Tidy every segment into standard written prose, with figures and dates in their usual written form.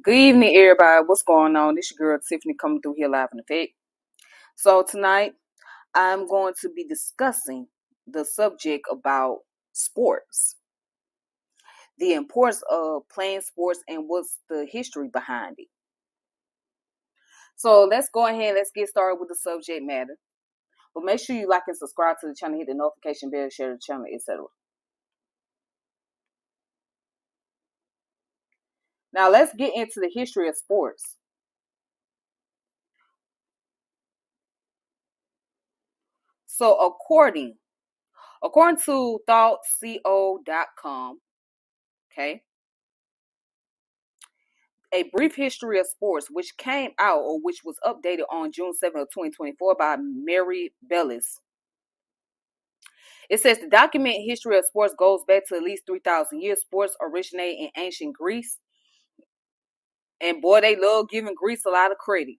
Good evening, everybody. What's going on? This your girl Tiffany coming through here live in effect. So tonight, I'm going to be discussing the subject about sports, the importance of playing sports, and what's the history behind it. So let's go ahead. Let's get started with the subject matter. But make sure you like and subscribe to the channel, hit the notification bell, share the channel, etc. Now let's get into the history of sports. So according to thoughtco.com, okay, A Brief History of Sports, which came out or which was updated on June 7th of 2024 by Mary Bellis. It says the document history of sports goes back to at least 3,000 years. Sports originated in ancient Greece. And boy, they love giving Greece a lot of credit.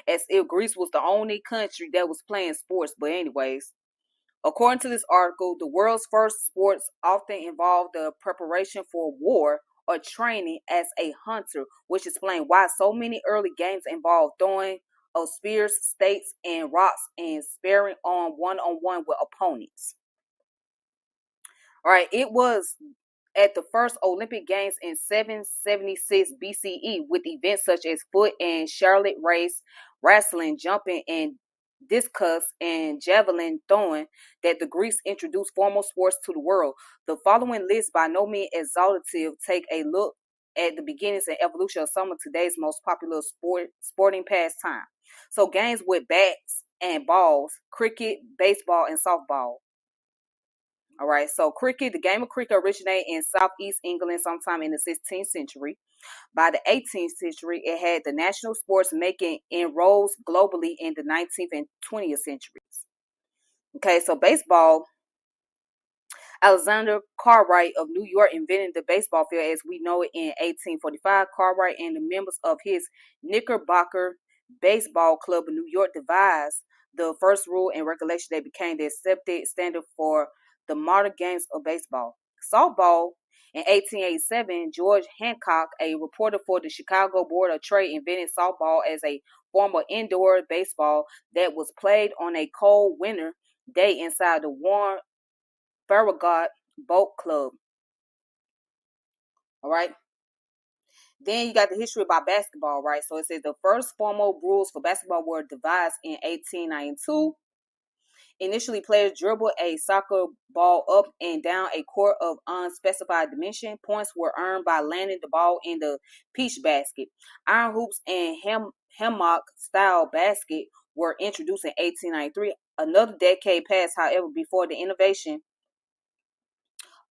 As if Greece was the only country that was playing sports. But anyways, according to this article, the world's first sports often involved the preparation for war or training as a hunter, which explains why so many early games involved throwing of spears, stakes, and rocks and sparring on one with opponents. All right, it was at the first Olympic Games in 776 BCE with events such as foot and Charlotte race, wrestling, jumping, and discus and javelin throwing that the Greeks introduced formal sports to the world. The following list, by no means exhaustive, take a look at the beginnings and evolution of some of today's most popular sporting pastime. So games with bats and balls, cricket, baseball, and softball. All right, so cricket, the game of cricket originated in southeast England sometime in the 16th century. By the 18th century, it had the national sports making inroads globally in the 19th and 20th centuries. Okay, so baseball, Alexander Cartwright of New York invented the baseball field as we know it in 1845. Cartwright and the members of his Knickerbocker Baseball Club of New York devised the first rule and regulation that became the accepted standard for the modern games of baseball. Softball, in 1887, George Hancock, a reporter for the Chicago Board of Trade, invented softball as a form of indoor baseball that was played on a cold winter day inside the warm Farragut Boat Club. All right. Then you got the history about basketball, right? So it says the first formal rules for basketball were devised in 1892. Initially, players dribbled a soccer ball up and down a court of unspecified dimension. Points were earned by landing the ball in the peach basket. Iron hoops and hammock-style basket were introduced in 1893. Another decade passed, however, before the innovation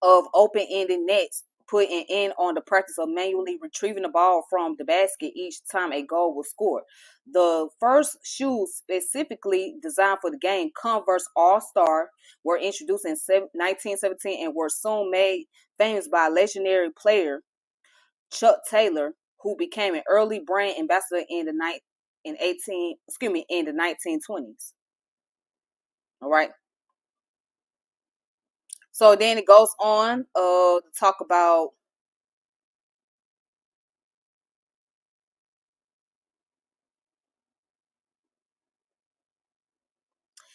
of open-ended nets put an end on the practice of manually retrieving the ball from the basket each time a goal was scored. The first shoes specifically designed for the game, Converse All-Star, were introduced in 1917 and were soon made famous by legendary player Chuck Taylor, who became an early brand ambassador in the 1920s. All right. So then it goes on to talk about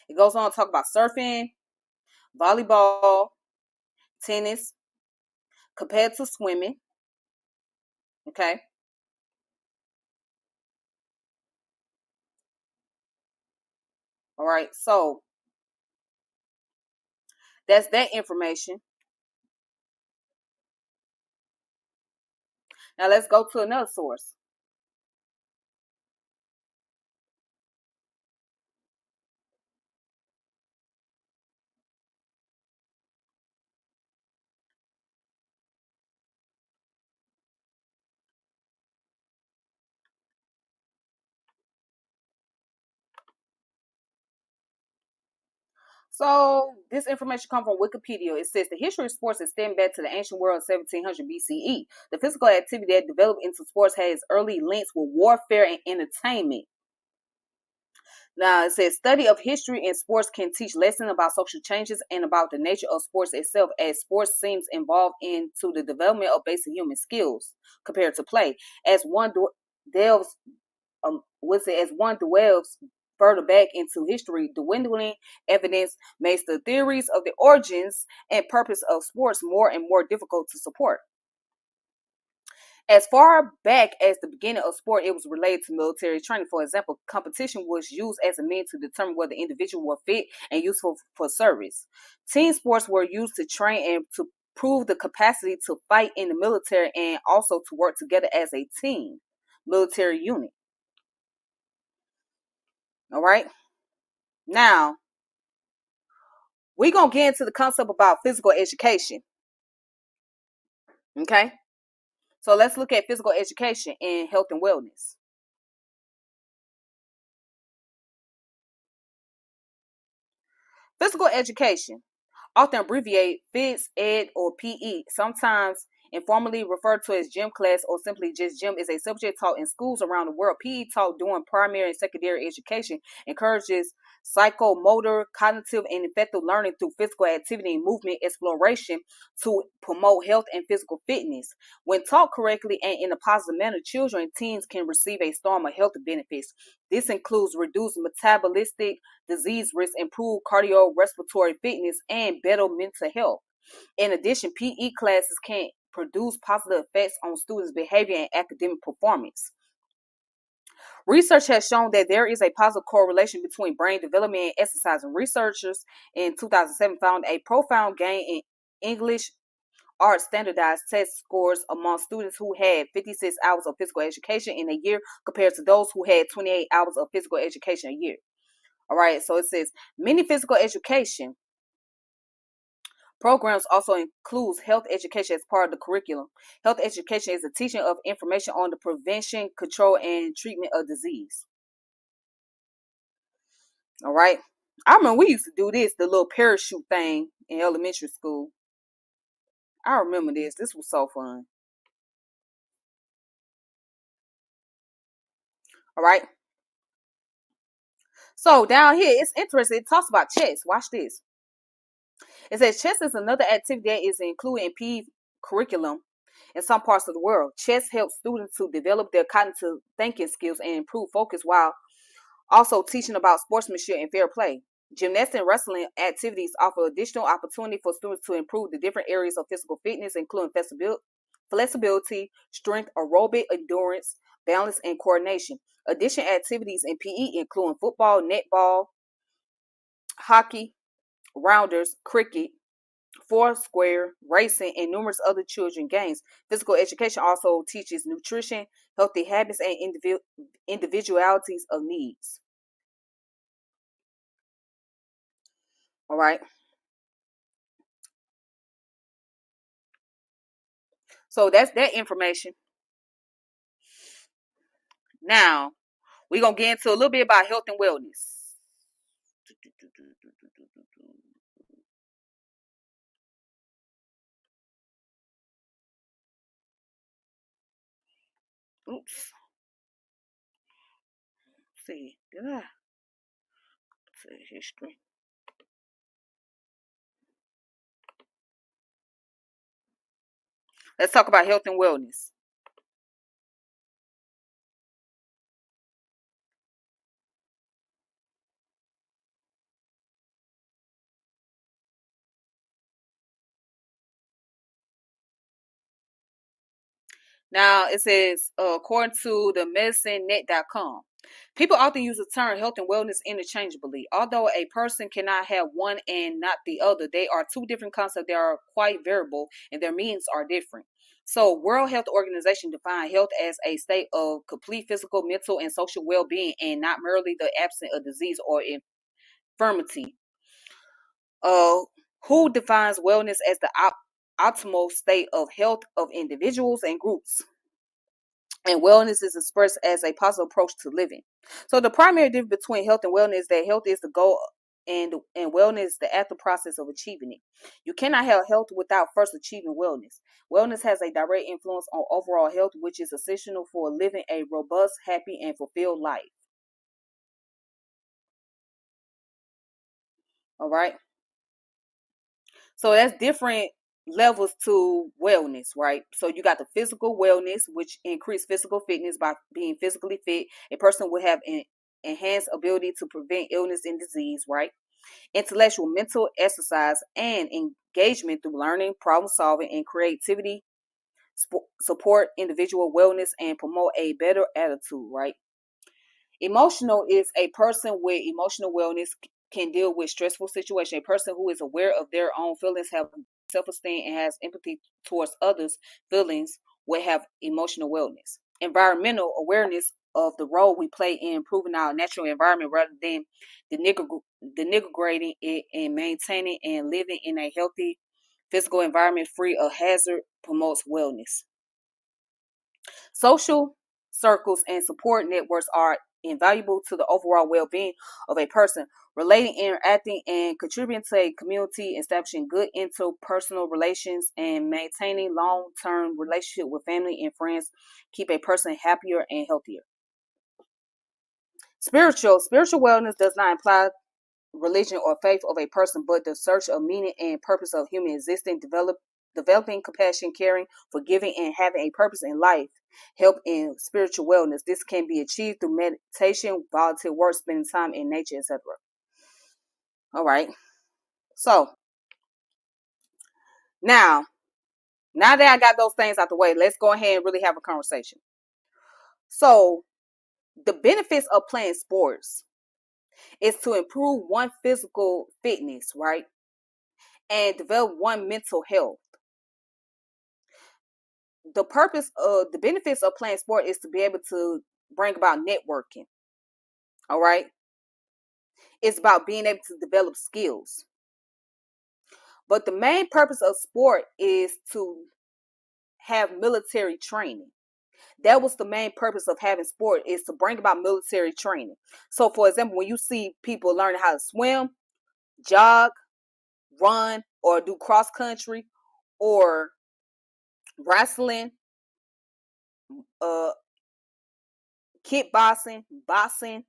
to talk about surfing, volleyball, tennis, compared to swimming. Okay. All right. So that's that information. Now let's go to another source. So this information comes from Wikipedia. It says the history of sports extends back to the ancient world of 1700 BCE. The physical activity that developed into sports has early links with warfare and entertainment. Now it says study of history in sports can teach lessons about social changes and about the nature of sports itself, as sports seems involved into the development of basic human skills compared to play. As one delves, as one dwells further back into history, dwindling evidence makes the theories of the origins and purpose of sports more and more difficult to support. As far back as the beginning of sport, it was related to military training. For example, competition was used as a means to determine whether the individual were fit and useful for service. Team sports were used to train and to prove the capacity to fight in the military and also to work together as a team, military unit. All right. Now, we're going to get into the concept about physical education. Okay. So let's look at physical education in health and wellness. Physical education, often abbreviated phys ed or PE, sometimes informally referred to as gym class or simply just gym, is a subject taught in schools around the world. PE taught during primary and secondary education encourages psychomotor, cognitive, and effective learning through physical activity and movement exploration to promote health and physical fitness. When taught correctly and in a positive manner, children and teens can receive a storm of health benefits. This includes reduced metabolistic disease risk, improved cardiorespiratory fitness, and better mental health. In addition, PE classes can produce positive effects on students' behavior and academic performance. Research has shown that there is a positive correlation between brain development and exercise. And researchers in 2007 found a profound gain in English art standardized test scores among students who had 56 hours of physical education in a year compared to those who had 28 hours of physical education a year. All right, so it says many physical education programs also includes health education as part of the curriculum. Health education is the teaching of information on the prevention, control, and treatment of disease. All right. I remember we used to do this, the little parachute thing in elementary school. I remember this. This was so fun. All right. So down here, it's interesting. It talks about chess. Watch this. It says chess is another activity that is included in PE curriculum in some parts of the world. Chess helps students to develop their cognitive thinking skills and improve focus while also teaching about sportsmanship and fair play. Gymnastics and wrestling activities offer additional opportunity for students to improve the different areas of physical fitness, including flexibility, strength, aerobic endurance, balance, and coordination. Additional activities in PE include football, netball, hockey, rounders, cricket, foursquare, racing, and numerous other children games. Physical education also teaches nutrition, healthy habits, and individualities of needs. All right. So that's that information. Now we're gonna get into a little bit about health and wellness. Oops. Let's see, did I say history? Let's talk about health and wellness. Now it says, according to the medicinenet.com, people often use the term health and wellness interchangeably. Although a person cannot have one and not the other, they are two different concepts that are quite variable and their meanings are different. So, World Health Organization defines health as a state of complete physical, mental, and social well-being, and not merely the absence of disease or infirmity. Uh, who defines wellness as the optimal state of health of individuals and groups? And wellness is expressed as a positive approach to living. So the primary difference between health and wellness is that health is the goal and wellness is the after process of achieving it. You cannot have health without first achieving wellness. Wellness has a direct influence on overall health, which is essential for living a robust, happy, and fulfilled life. All right. So that's different levels to wellness, right? So you got the physical wellness, which increase physical fitness by being physically fit. A person will have an enhanced ability to prevent illness and disease, right? Intellectual, mental exercise, and engagement through learning, problem solving, and creativity support individual wellness and promote a better attitude, right? Emotional is a person with emotional wellness can deal with stressful situations. A person who is aware of their own feelings, have self-esteem, and has empathy towards others' feelings will have emotional wellness. Environmental awareness of the role we play in improving our natural environment rather than denigrating it, and maintaining and living in a healthy physical environment free of hazard promotes wellness. Social circles and support networks are invaluable to the overall well-being of a person. Relating, interacting, and contributing to a community, establishing good interpersonal relations, and maintaining long-term relationship with family and friends keep a person happier and healthier. Spiritual wellness does not imply religion or faith of a person, but the search of meaning and purpose of human existence, developing compassion, caring, forgiving, and having a purpose in life. Help in spiritual wellness. This can be achieved through meditation, volunteer work, spending time in nature, etc. All right. So now, now that I got those things out the way, let's go ahead and really have a conversation. So the benefits of playing sports is to improve one physical fitness, right? And develop one mental health. The benefits of playing sport is to be able to bring about networking. All right. It's about being able to develop skills. But the main purpose of sport is to have military training. That was the main purpose of having sport, is to bring about military training. So for example, when you see people learning how to swim, jog, run, or do cross country, or wrestling, uh kickboxing, boxing,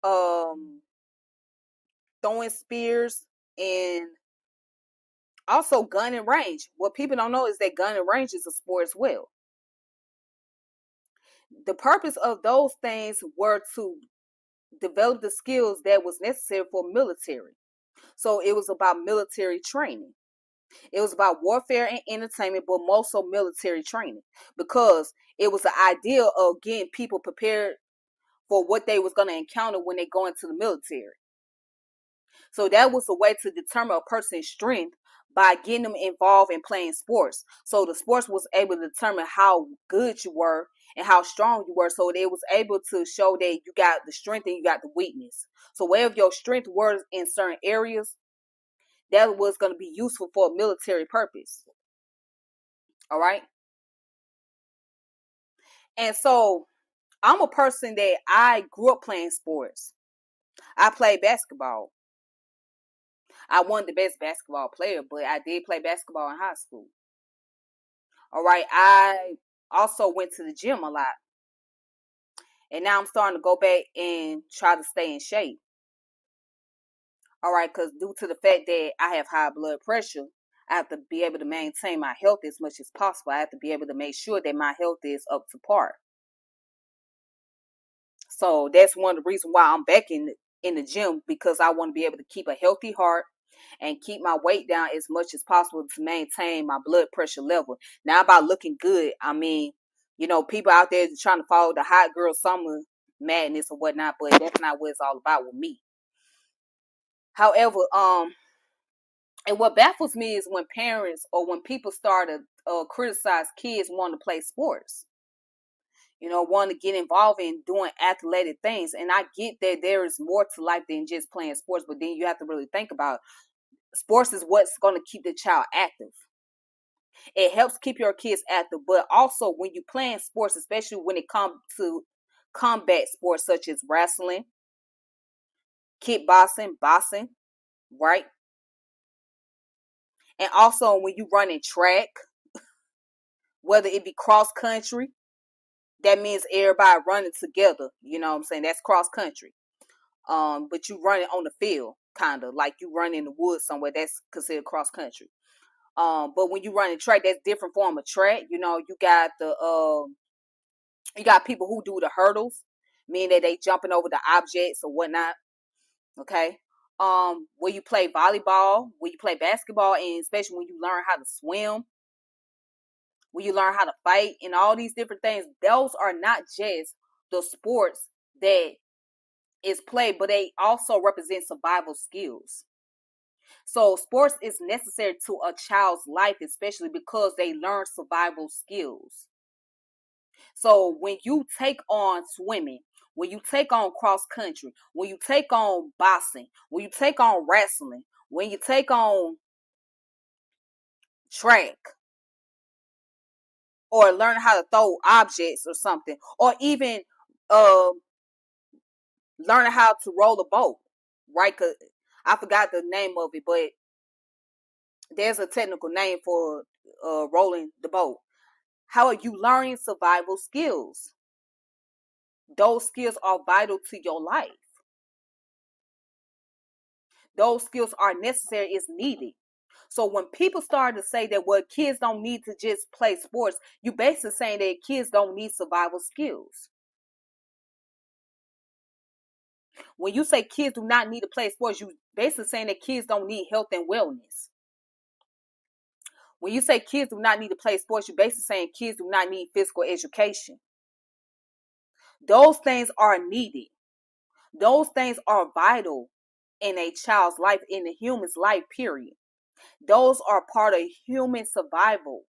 um throwing spears, and also gun and range. What people don't know is that gun and range is a sport as well. The purpose of those things were to develop the skills that was necessary for military. So it was about military training. It was about warfare and entertainment, but more so military training, because it was the idea of getting people prepared for what they was going to encounter when they go into the military. So that was a way to determine a person's strength by getting them involved in playing sports. So the sports was able to determine how good you were and how strong you were. So they was able to show that you got the strength and you got the weakness. So wherever your strength was in certain areas, that was going to be useful for a military purpose. All right. And so I'm a person that I grew up playing sports. I played basketball. I wasn't the best basketball player, but I did play basketball in high school. All right. I also went to the gym a lot. And now I'm starting to go back and try to stay in shape. All right. Because due to the fact that I have high blood pressure, I have to be able to maintain my health as much as possible. I have to be able to make sure that my health is up to par. So that's one of the reasons why I'm back in the gym, because I want to be able to keep a healthy heart and keep my weight down as much as possible to maintain my blood pressure level. Now, about looking good, I mean, people out there trying to follow the hot girl summer madness or whatnot, but that's not what it's all about with me. However, and what baffles me is when parents or when people start to criticize kids wanting to play sports. Want to get involved in doing athletic things. And I get that there is more to life than just playing sports, but then you have to really think about sports is what's going to keep the child active. It helps keep your kids active, but also when you playing sports, especially when it comes to combat sports such as wrestling, kickboxing, boxing, right? And also when you run in track, whether it be cross country, that means everybody running together. You know what I'm saying? That's cross country. But you run it on the field, kind of like you run in the woods somewhere. That's considered cross country. But when you run a track, that's different form of track. You got people who do the hurdles, meaning that they jumping over the objects or whatnot. Okay. Where you play volleyball, where you play basketball, and especially when you learn how to swim, when you learn how to fight, and all these different things, those are not just the sports that is played, but they also represent survival skills. So sports is necessary to a child's life, especially because they learn survival skills. So when you take on swimming, when you take on cross country, when you take on boxing, when you take on wrestling, when you take on track, or learn how to throw objects or something, or even uh, learning how to roll a boat, right? 'Cause I forgot the name of it, but there's a technical name for rolling the boat. How are you learning survival skills? Those skills are vital to your life. Those skills are necessary, is needed. So when people start to say that, well, kids don't need to just play sports, you basically saying that kids don't need survival skills. When you say kids do not need to play sports, you basically saying that kids don't need health and wellness. When you say kids do not need to play sports, you basically saying kids do not need physical education. Those things are needed. Those things are vital in a child's life, in a human's life, period. Those are part of human survival.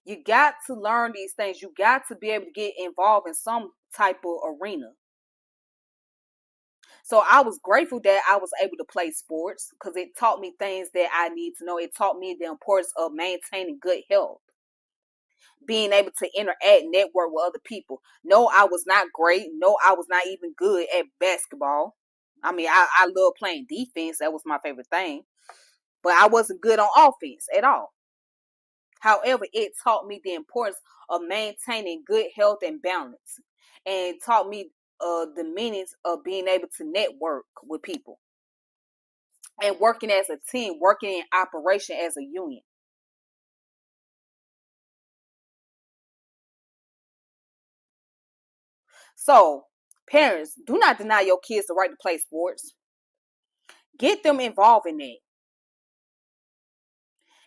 You got to learn these things. You got to be able to get involved in some type of arena. So I was grateful that I was able to play sports because it taught me things that I need to know. It taught me the importance of maintaining good health, being able to interact, network with other people. No, I was not great. No, I was not even good at basketball. I mean, I love playing defense. That was my favorite thing. But I wasn't good on offense at all. However, it taught me the importance of maintaining good health and balance, and taught me the meanings of being able to network with people and working as a team, working in operation as a union. So, parents, do not deny your kids the right to play sports. Get them involved in that.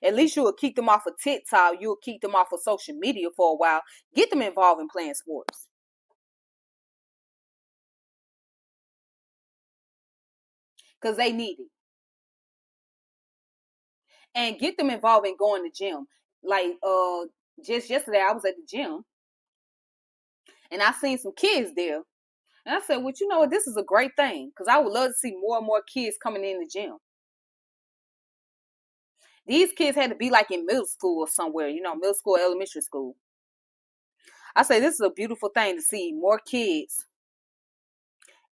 At least you will keep them off of TikTok. You'll keep them off of social media for a while. Get them involved in playing sports because they need it. And get them involved in going to gym. Like just yesterday I was at the gym and I seen some kids there. And I said, well, you know what, this is a great thing. Because I would love to see more and more kids coming in the gym. These kids had to be like in middle school or somewhere, middle school, elementary school. I say this is a beautiful thing to see more kids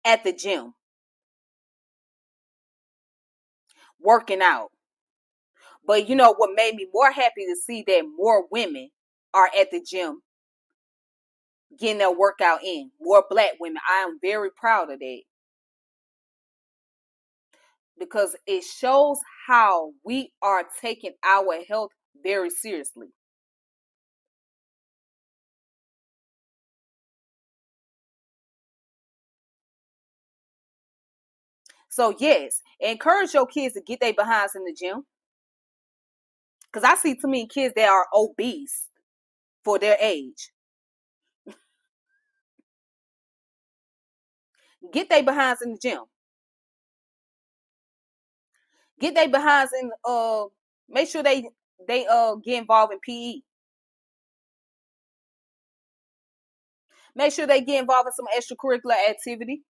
at the gym working out. But you know what made me more happy to see that more women are at the gym getting their workout in. More black women. I am very proud of that. Because it shows how we are taking our health very seriously. So yes, encourage your kids to get their behinds in the gym. Because I see too many kids that are obese for their age. Get their behinds in the gym. Get their behinds in make sure they get involved in PE. Make sure they get involved in some extracurricular activity.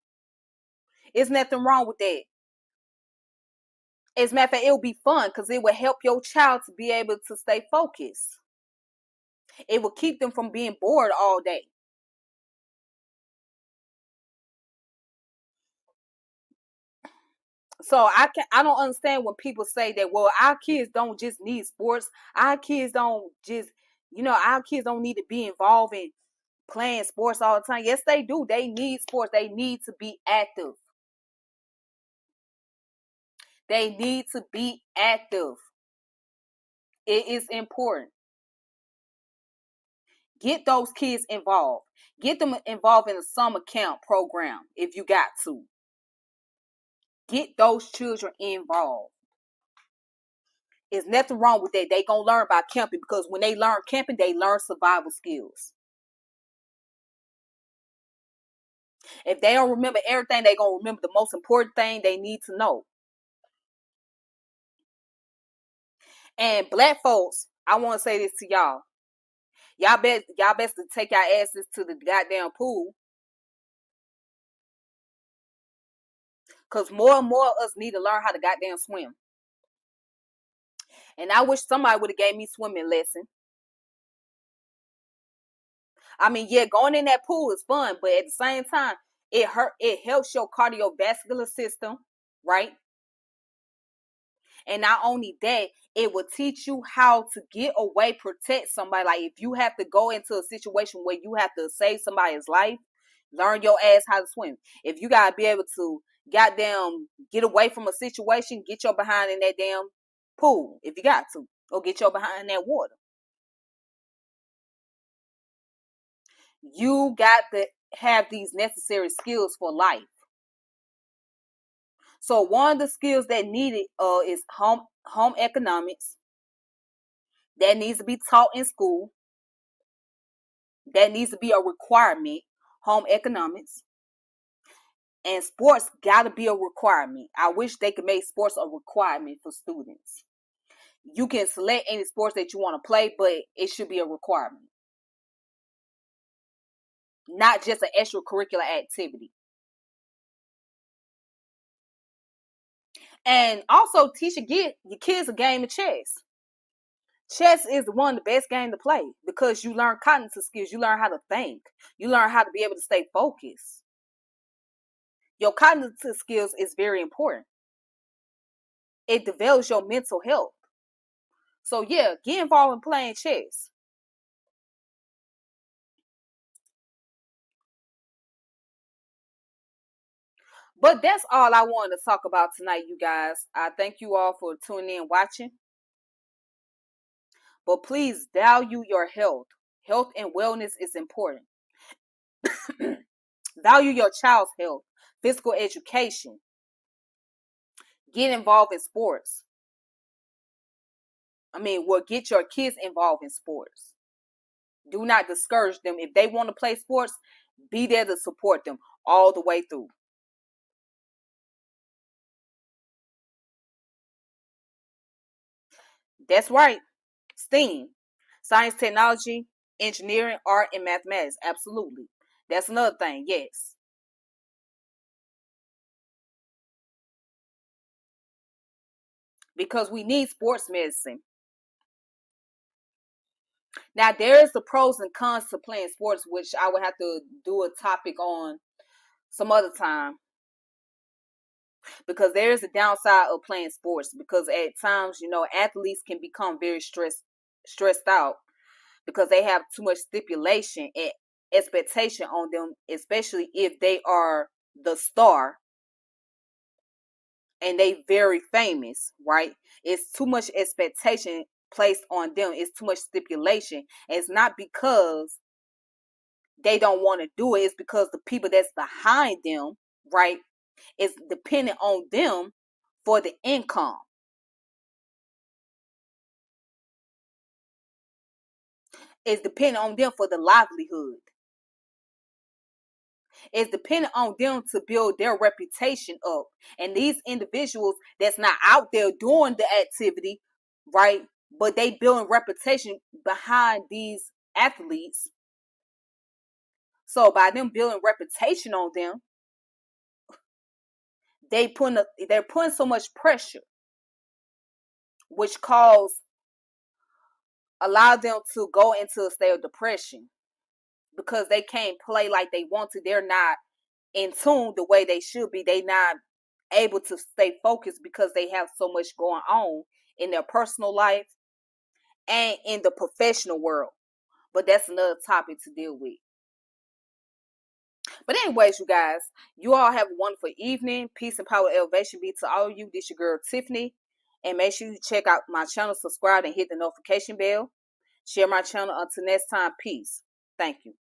There's nothing wrong with that. As a matter of fact, it'll be fun because it will help your child to be able to stay focused. It will keep them from being bored all day. So I don't understand when people say that, well, our kids don't just need sports. Our kids don't just, our kids don't need to be involved in playing sports all the time. Yes, they do. They need sports. They need to be active. They need to be active. It is important. Get those kids involved. Get them involved in a summer camp program if you got to. Get those children involved. There's nothing wrong with that. They gonna learn about camping, because when they learn camping, they learn survival skills. If they don't remember everything, they gonna remember the most important thing they need to know. And black folks, I want to say this to y'all. Y'all best to take your asses to the goddamn pool. Cause more and more of us need to learn how to goddamn swim. And I wish somebody would have gave me swimming lesson. I mean, yeah, going in that pool is fun, but at the same time, it helps your cardiovascular system, right? And not only that, it will teach you how to get away, protect somebody. Like if you have to go into a situation where you have to save somebody's life, learn your ass how to swim. If you gotta be able to goddamn get away from a situation, get your behind in that damn pool if you got to, or get your behind in that water. You got to have these necessary skills for life. So one of the skills that needed is home economics. That needs to be taught in school. That needs to be a requirement. Home economics. And sports got to be a requirement. I wish they could make sports a requirement for students. You can select any sports that you want to play, but it should be a requirement. Not just an extracurricular activity. And also teach your kids a game of chess. Chess is one of the best games to play because you learn cognitive skills. You learn how to think. You learn how to be able to stay focused. Your cognitive skills is very important. It develops your mental health. So yeah, get involved in playing chess. But that's all I wanted to talk about tonight, you guys. I thank you all for tuning in, watching. But please value your health. Health and wellness is important. Value your child's health, physical education. Get involved in sports. Get your kids involved in sports. Do not discourage them. If they want to play sports, be there to support them all the way through. That's right. STEAM. Science, technology, engineering, art, and mathematics. Absolutely. That's another thing. Yes. Because we need sports medicine. Now, there is the pros and cons to playing sports, which I would have to do a topic on some other time. Because there is a downside of playing sports. Because at times, athletes can become very stressed out because they have too much stipulation and expectation on them, especially if they are the star and they very famous, right? It's too much expectation placed on them. It's too much stipulation. And it's not because they don't want to do it. It's because the people that's behind them, right, is dependent on them for the income. It's dependent on them for the livelihood. It's dependent on them to build their reputation up. And these individuals that's not out there doing the activity, right? But they building reputation behind these athletes. So by them building reputation on them, they're putting so much pressure, which cause allow them to go into a state of depression because they can't play like they want to. They're not in tune the way they should be. They not able to stay focused because they have so much going on in their personal life and in the professional world. But that's another topic to deal with. But anyways, you guys, you all have a wonderful evening. Peace and power elevation be to all of you. This your girl Tiffany. And make sure you check out my channel, subscribe, and hit the notification bell. Share my channel. Until next time, peace. Thank you.